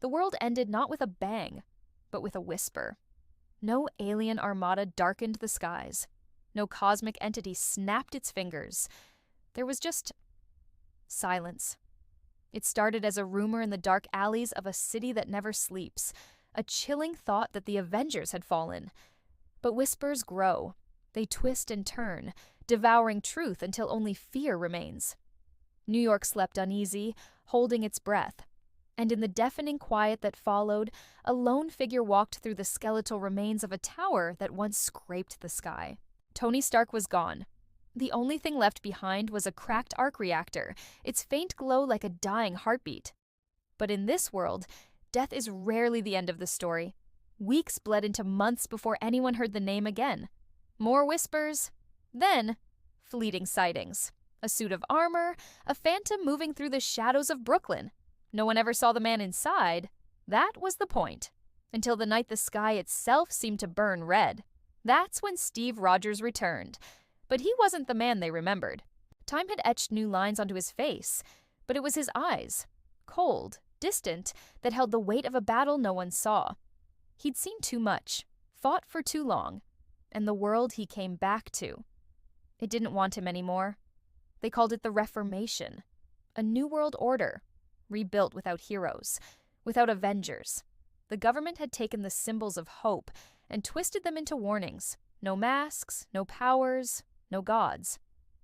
The world ended not with a bang, but with a whisper. No alien armada darkened the skies. No cosmic entity snapped its fingers. There was just silence. It started as a rumor in the dark alleys of a city that never sleeps, a chilling thought that the Avengers had fallen. But whispers grow. They twist and turn, devouring truth until only fear remains. New York slept uneasy, holding its breath. And in the deafening quiet that followed, a lone figure walked through the skeletal remains of a tower that once scraped the sky. Tony Stark was gone. The only thing left behind was a cracked arc reactor, its faint glow like a dying heartbeat. But in this world, death is rarely the end of the story. Weeks bled into months before anyone heard the name again. More whispers, then fleeting sightings. A suit of armor, a phantom moving through the shadows of Brooklyn. No one ever saw the man inside. That was the point. Until the night the sky itself seemed to burn red. That's when Steve Rogers returned. But he wasn't the man they remembered. Time had etched new lines onto his face, but it was his eyes, cold, distant, that held the weight of a battle no one saw. He'd seen too much, fought for too long, and the world he came back to. It didn't want him anymore. They called it the Reformation, a new world order, rebuilt without heroes, without Avengers. The government had taken the symbols of hope and twisted them into warnings. No masks, no powers, no gods.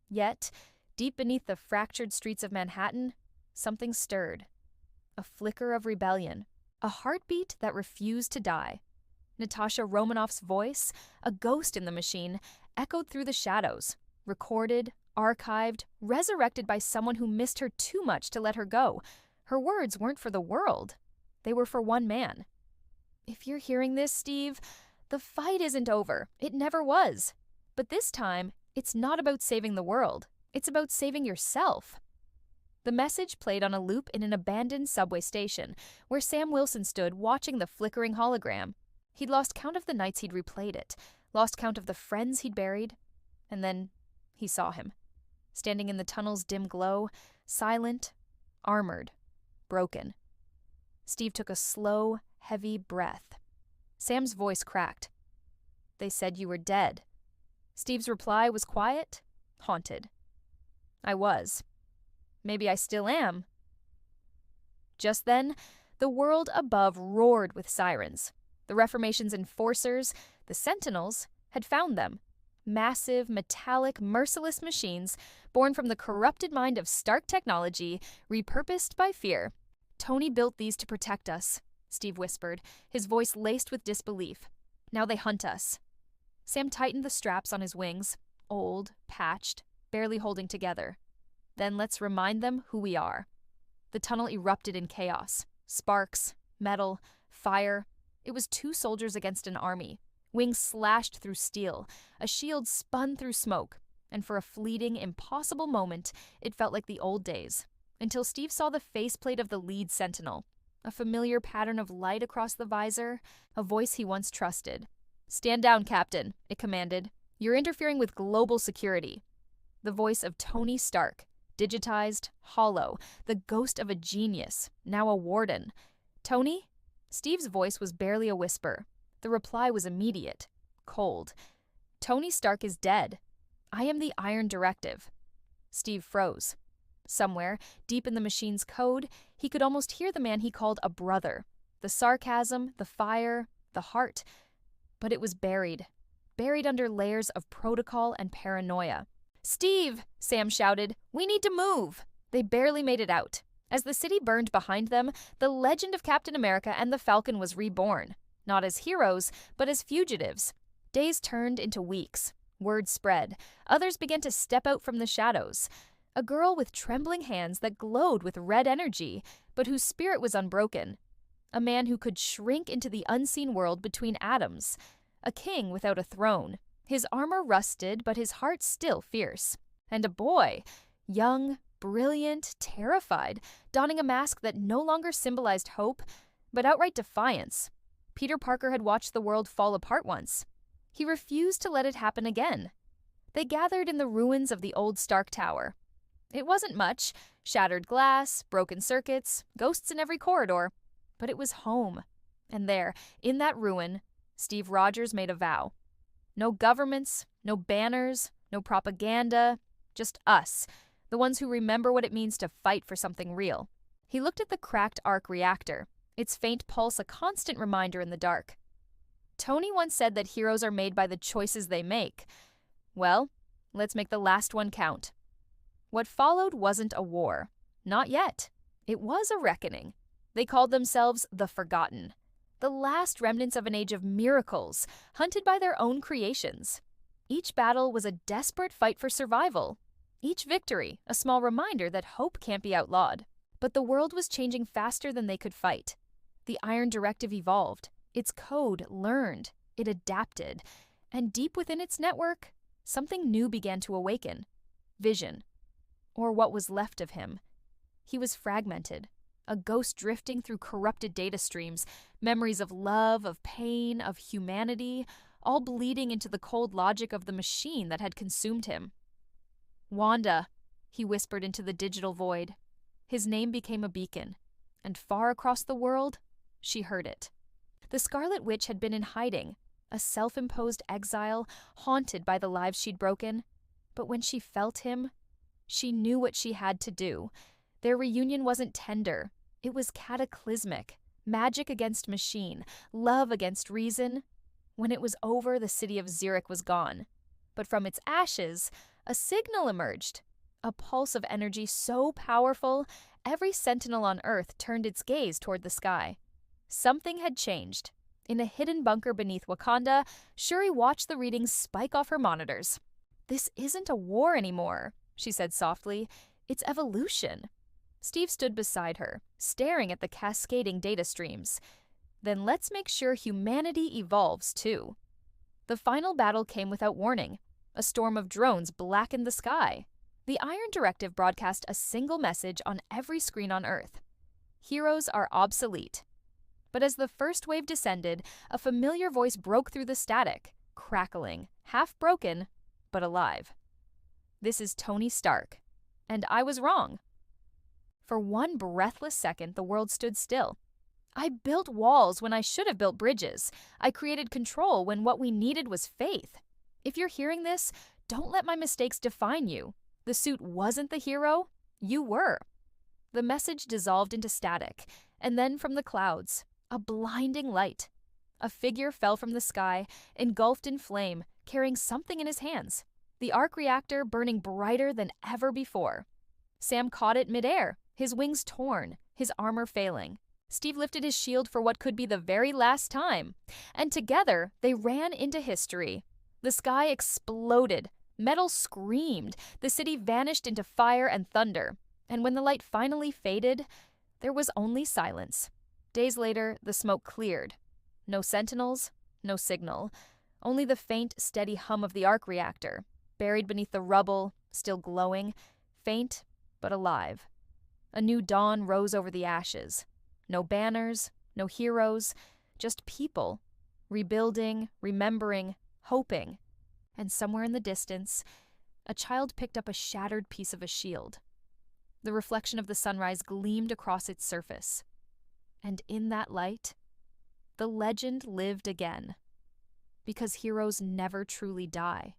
Yet, deep beneath the fractured streets of Manhattan, something stirred. A flicker of rebellion, a heartbeat that refused to die. Natasha Romanoff's voice, a ghost in the machine, echoed through the shadows, recorded, archived, resurrected by someone who missed her too much to let her go. Her words weren't for the world. They were for one man. If you're hearing this, Steve, the fight isn't over. It never was. But this time, it's not about saving the world. It's about saving yourself. The message played on a loop in an abandoned subway station, where Sam Wilson stood watching the flickering hologram. He'd lost count of the nights he'd replayed it, lost count of the friends he'd buried, and then he saw him, standing in the tunnel's dim glow, silent, armored, broken. Steve took a slow, heavy breath. Sam's voice cracked. "They said you were dead." Steve's reply was quiet, haunted. "I was. Maybe I still am." Just then, the world above roared with sirens. The Reformation's enforcers, the Sentinels, had found them. Massive, metallic, merciless machines born from the corrupted mind of Stark technology, repurposed by fear. "Tony built these to protect us," Steve whispered, his voice laced with disbelief. "Now they hunt us." Sam tightened the straps on his wings, old, patched, barely holding together. "Then let's remind them who we are." The tunnel erupted in chaos. Sparks, metal, fire. It was 2 soldiers against an army. Wings slashed through steel, a shield spun through smoke, and for a fleeting, impossible moment, it felt like the old days, until Steve saw the faceplate of the lead sentinel, a familiar pattern of light across the visor, a voice he once trusted. "Stand down, Captain," it commanded. "You're interfering with global security." The voice of Tony Stark, digitized, hollow, the ghost of a genius, now a warden. "Tony?" Steve's voice was barely a whisper. The reply was immediate, cold. "Tony Stark is dead. I am the Iron Directive." Steve froze. Somewhere, deep in the machine's code, he could almost hear the man he called a brother. The sarcasm, the fire, the heart. But it was buried under layers of protocol and paranoia. "Steve!" Sam shouted. "We need to move!" They barely made it out. As the city burned behind them, the legend of Captain America and the Falcon was reborn. Not as heroes, but as fugitives. Days turned into weeks. Word spread. Others began to step out from the shadows. A girl with trembling hands that glowed with red energy, but whose spirit was unbroken. A man who could shrink into the unseen world between atoms. A king without a throne. His armor rusted, but his heart still fierce. And a boy, young, brilliant, terrified, donning a mask that no longer symbolized hope, but outright defiance. Peter Parker had watched the world fall apart once. He refused to let it happen again. They gathered in the ruins of the old Stark Tower. It wasn't much. Shattered glass, broken circuits, ghosts in every corridor. But it was home. And there, in that ruin, Steve Rogers made a vow. No governments, no banners, no propaganda, just us, the ones who remember what it means to fight for something real. He looked at the cracked arc reactor, its faint pulse a constant reminder in the dark. Tony once said that heroes are made by the choices they make. Well, let's make the last one count. What followed wasn't a war. Not yet. It was a reckoning. They called themselves the Forgotten, the last remnants of an age of miracles, hunted by their own creations. Each battle was a desperate fight for survival. Each victory, a small reminder that hope can't be outlawed. But the world was changing faster than they could fight. The Iron Directive evolved. Its code learned. It adapted. And deep within its network, something new began to awaken. Vision. Or what was left of him. He was fragmented. A ghost drifting through corrupted data streams, memories of love, of pain, of humanity, all bleeding into the cold logic of the machine that had consumed him. Wanda, he whispered into the digital void. His name became a beacon, and far across the world, she heard it. The Scarlet Witch had been in hiding, a self-imposed exile, haunted by the lives she'd broken. But when she felt him, she knew what she had to do. Their reunion wasn't tender. It was cataclysmic. Magic against machine, love against reason. When it was over, the city of Zurich was gone. But from its ashes, a signal emerged. A pulse of energy so powerful, every sentinel on Earth turned its gaze toward the sky. Something had changed. In a hidden bunker beneath Wakanda, Shuri watched the readings spike off her monitors. "This isn't a war anymore," she said softly. "It's evolution." Steve stood beside her, staring at the cascading data streams. "Then let's make sure humanity evolves too." The final battle came without warning. A storm of drones blackened the sky. The Iron Directive broadcast a single message on every screen on Earth. Heroes are obsolete. But as the first wave descended, a familiar voice broke through the static, crackling, half broken, but alive. "This is Tony Stark. And I was wrong." For one breathless second, the world stood still. "I built walls when I should have built bridges. I created control when what we needed was faith. If you're hearing this, don't let my mistakes define you. The suit wasn't the hero. You were." The message dissolved into static, and then from the clouds, a blinding light. A figure fell from the sky, engulfed in flame, carrying something in his hands. The arc reactor burning brighter than ever before. Sam caught it midair, his wings torn, his armor failing. Steve lifted his shield for what could be the very last time. And together, they ran into history. The sky exploded. Metal screamed. The city vanished into fire and thunder. And when the light finally faded, there was only silence. Days later, the smoke cleared. No sentinels, no signal. Only the faint, steady hum of the arc reactor, buried beneath the rubble, still glowing, faint but alive. A new dawn rose over the ashes. No banners, no heroes, just people, rebuilding, remembering, hoping. And somewhere in the distance, a child picked up a shattered piece of a shield. The reflection of the sunrise gleamed across its surface. And in that light, the legend lived again. Because heroes never truly die.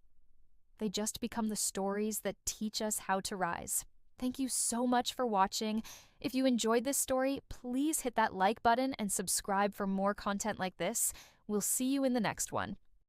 They just become the stories that teach us how to rise. Thank you so much for watching. If you enjoyed this story, please hit that like button and subscribe for more content like this. We'll see you in the next one.